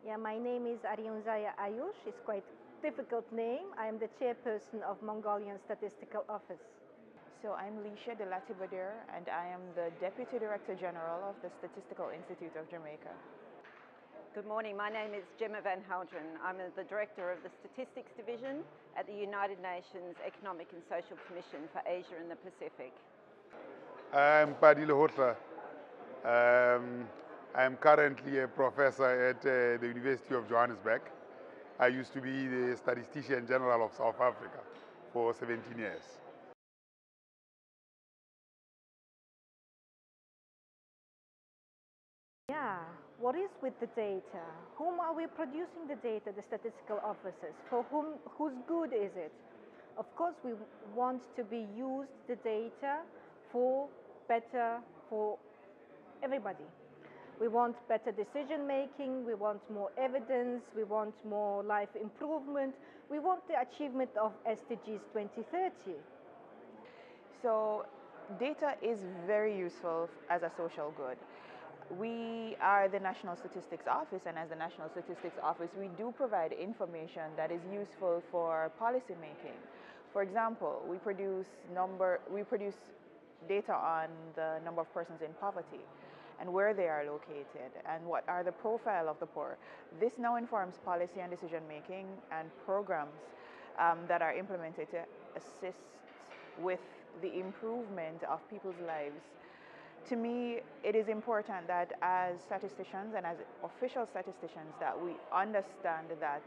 Yeah, my name is Ariunzaya Ayush. It's quite a difficult name. I am the chairperson of Mongolian Statistical Office. So I'm Licia de Latibadir, and I am the Deputy Director General of the Statistical Institute of Jamaica. Good morning, my name is Gemma Van Haldren. I'm the Director of the Statistics Division at the United Nations Economic and Social Commission for Asia and the Pacific. I'm Padile Hotla. I'm currently a professor at the University of Johannesburg. I used to be the Statistician General of South Africa for 17 years. Yeah, what is with the data? Whom are we producing the data, the statistical officers? For whose good is it? Of course, we want to be used the data for better for everybody. We want better decision making, we want more evidence, we want more life improvement, we want the achievement of SDGs 2030. So data is very useful as a social good. We are the National Statistics Office, and as the National Statistics Office, we do provide information that is useful for policy making. For example, we produce data on the number of persons in poverty and where they are located and what are the profile of the poor. This now informs policy and decision making and programs that are implemented to assist with the improvement of people's lives. To me, it is important that as statisticians and as official statisticians that we understand that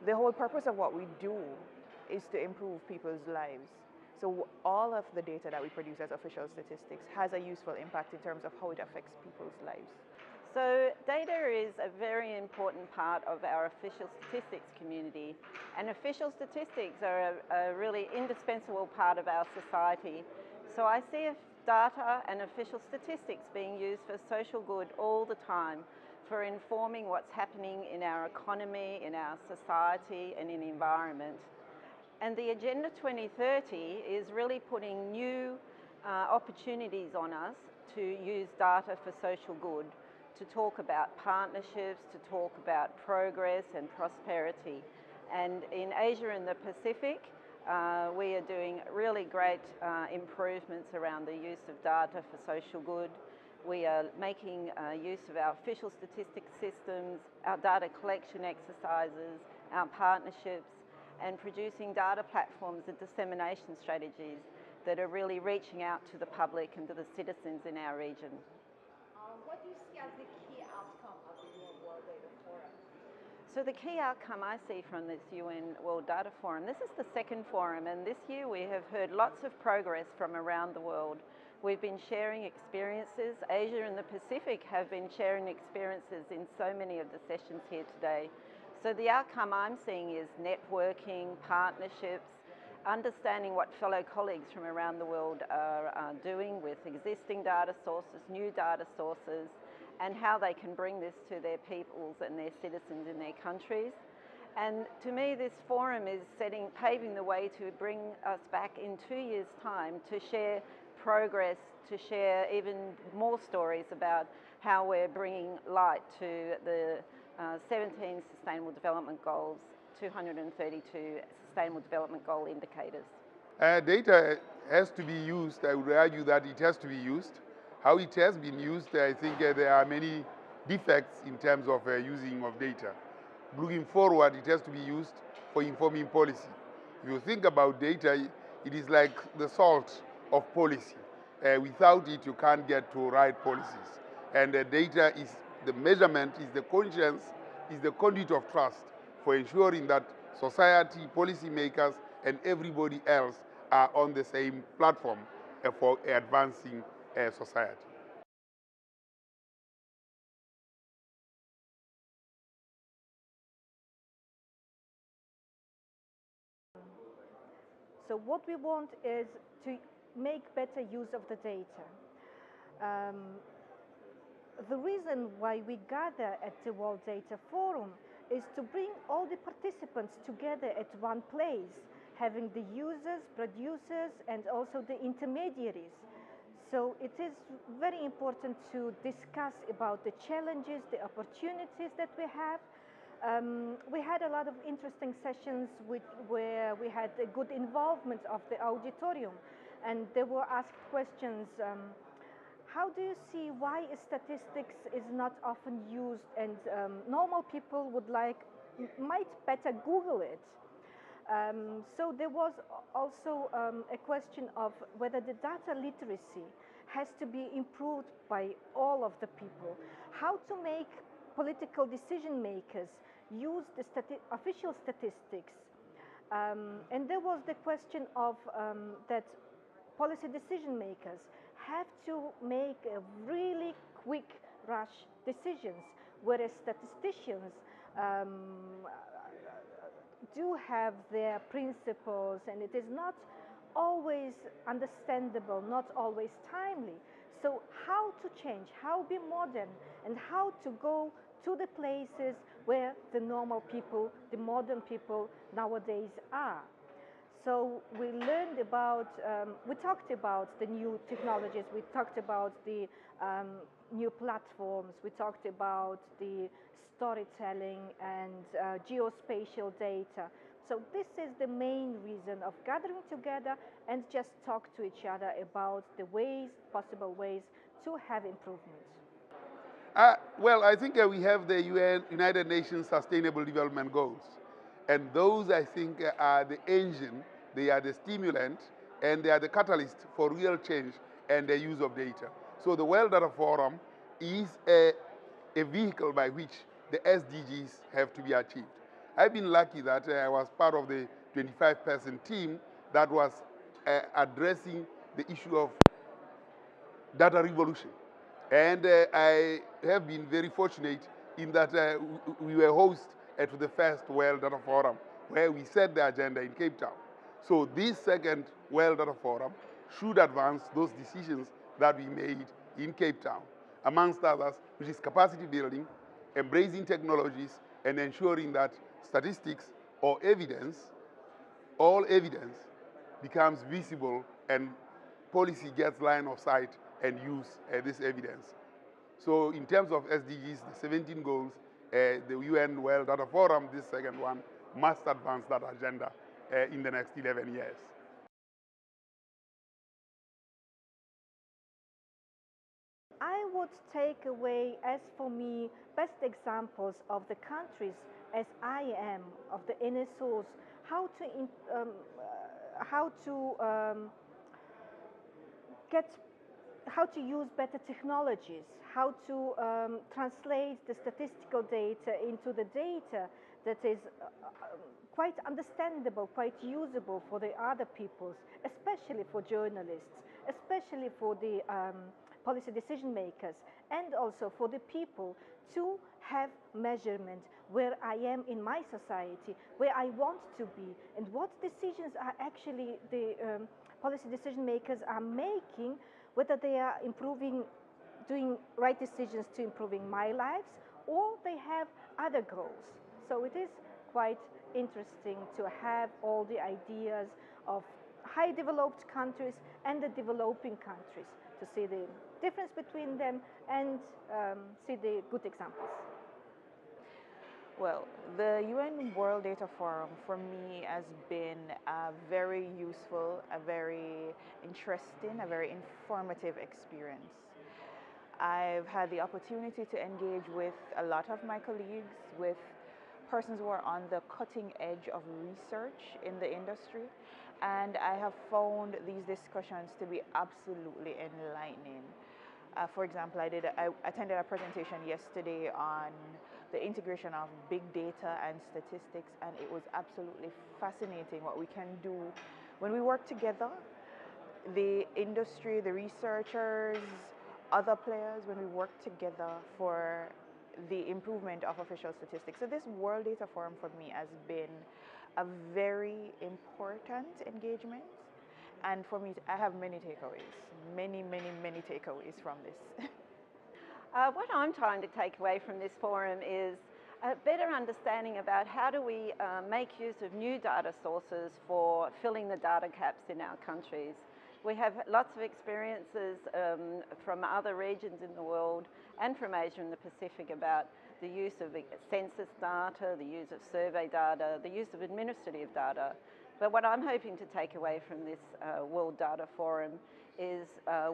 the whole purpose of what we do is to improve people's lives. So all of the data that we produce as official statistics has a useful impact in terms of how it affects people's lives. So data is a very important part of our official statistics community, and official statistics are a really indispensable part of our society. So I see data and official statistics being used for social good all the time, for informing what's happening in our economy, in our society and in the environment. And the Agenda 2030 is really putting new opportunities on us to use data for social good, to talk about partnerships, to talk about progress and prosperity. And in Asia and the Pacific, we are doing really great improvements around the use of data for social good. We are making use of our official statistics systems, our data collection exercises, our partnerships, and producing data platforms and dissemination strategies that are really reaching out to the public and to the citizens in our region. What do you see as the key outcome of the UN World Data Forum? So the key outcome I see from this UN World Data Forum, this is the second forum, and this year we have heard lots of progress from around the world. We've been sharing experiences. Asia and the Pacific have been sharing experiences in so many of the sessions here today. So the outcome I'm seeing is networking, partnerships, understanding what fellow colleagues from around the world are doing with existing data sources, new data sources, and how they can bring this to their peoples and their citizens in their countries. And to me, this forum is paving the way to bring us back in 2 years' time to share progress, to share even more stories about how we're bringing light to the 17 Sustainable Development Goals, 232 Sustainable Development Goal indicators. Data has to be used. I would argue that it has to be used. How it has been used, I think there are many defects in terms of using of data. Looking forward, it has to be used for informing policy. If you think about data, it is like the salt of policy. Without it, you can't get to right policies. And data is the measurement, is the conscience, is the conduit of trust for ensuring that society, policymakers, and everybody else are on the same platform for advancing society. So what we want is to make better use of the data. The reason why we gather at the World Data Forum is to bring all the participants together at one place, having the users, producers, and also the intermediaries. So it is very important to discuss about the challenges, the opportunities that we have. We had a lot of interesting sessions where we had a good involvement of the auditorium, and they were asked questions. How do you see why statistics is not often used, and normal people might better Google it? So there was also a question of whether the data literacy has to be improved by all of the people. How to make political decision makers use the official statistics. And there was the question of that policy decision makers have to make a really quick rush decisions, whereas statisticians do have their principles, and it is not always understandable, not always timely. So how to change, how be modern, and how to go to the places where the normal people, the modern people nowadays are. So we learned about, we talked about the new technologies, we talked about the new platforms, we talked about the storytelling and geospatial data. So this is the main reason of gathering together and just talk to each other about the ways, possible ways to have improvements. Well, I think we have the United Nations Sustainable Development Goals. And those, I think, are the engine, they are the stimulant, and they are the catalyst for real change and the use of data. So the World Data Forum is a vehicle by which the SDGs have to be achieved. I've been lucky that I was part of the 25-person team that was addressing the issue of data revolution. And I have been very fortunate in that we were host at the first World Data Forum, where we set the agenda in Cape Town. So this second World Data Forum should advance those decisions that we made in Cape Town, amongst others, which is capacity building, embracing technologies, and ensuring that statistics or evidence, all evidence, becomes visible and policy gets line of sight and use this evidence. So in terms of SDGs, the 17 goals, the UN World Data Forum, this second one, must advance that agenda in the next 11 years. I would take away, as for me, best examples of the countries as I am, of the NSOs, how to use better technologies, how to translate the statistical data into the data that is quite understandable, quite usable for the other peoples, especially for journalists, especially for the policy decision makers, and also for the people to have measurement where I am in my society, where I want to be, and what decisions are actually the policy decision makers are making, whether they are doing right decisions to improving my lives, or they have other goals. So it is quite interesting to have all the ideas of high developed countries and the developing countries, to see the difference between them and see the good examples. Well, the UN World Data Forum for me has been a very useful, a very interesting, a very informative experience. I've had the opportunity to engage with a lot of my colleagues, with persons who are on the cutting edge of research in the industry, and I have found these discussions to be absolutely enlightening. For example, I attended a presentation yesterday on the integration of big data and statistics, and it was absolutely fascinating what we can do when we work together, the industry, the researchers, other players, when we work together for the improvement of official statistics. So this World Data Forum for me has been a very important engagement. And for me, I have many takeaways, many takeaways from this. What I'm trying to take away from this forum is a better understanding about how do we make use of new data sources for filling the data gaps in our countries. We have lots of experiences from other regions in the world and from Asia and the Pacific about the use of census data, the use of survey data, the use of administrative data. But what I'm hoping to take away from this World Data Forum is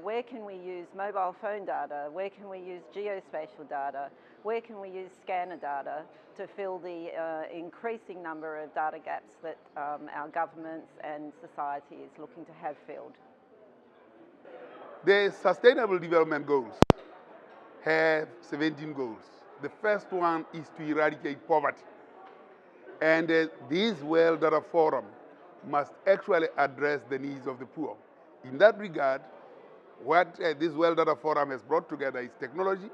where can we use mobile phone data, where can we use geospatial data, where can we use scanner data to fill the increasing number of data gaps that our governments and society is looking to have filled. The Sustainable Development Goals have 17 goals. The first one is to eradicate poverty. And this World Data Forum must actually address the needs of the poor. In that regard, what this World Data Forum has brought together is technology,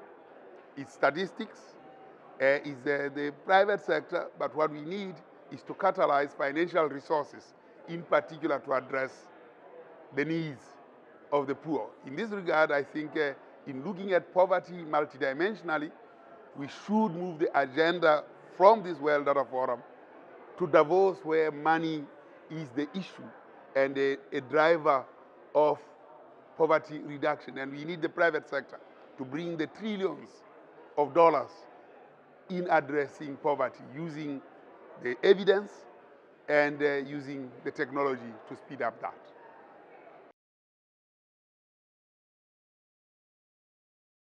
is statistics, is the private sector, but what we need is to catalyze financial resources, in particular to address the needs of the poor. In this regard, I think in looking at poverty multidimensionally, we should move the agenda from this World Data Forum to Davos, where money is the issue and a driver of poverty reduction. And we need the private sector to bring the trillions of dollars in addressing poverty, using the evidence and using the technology to speed up that.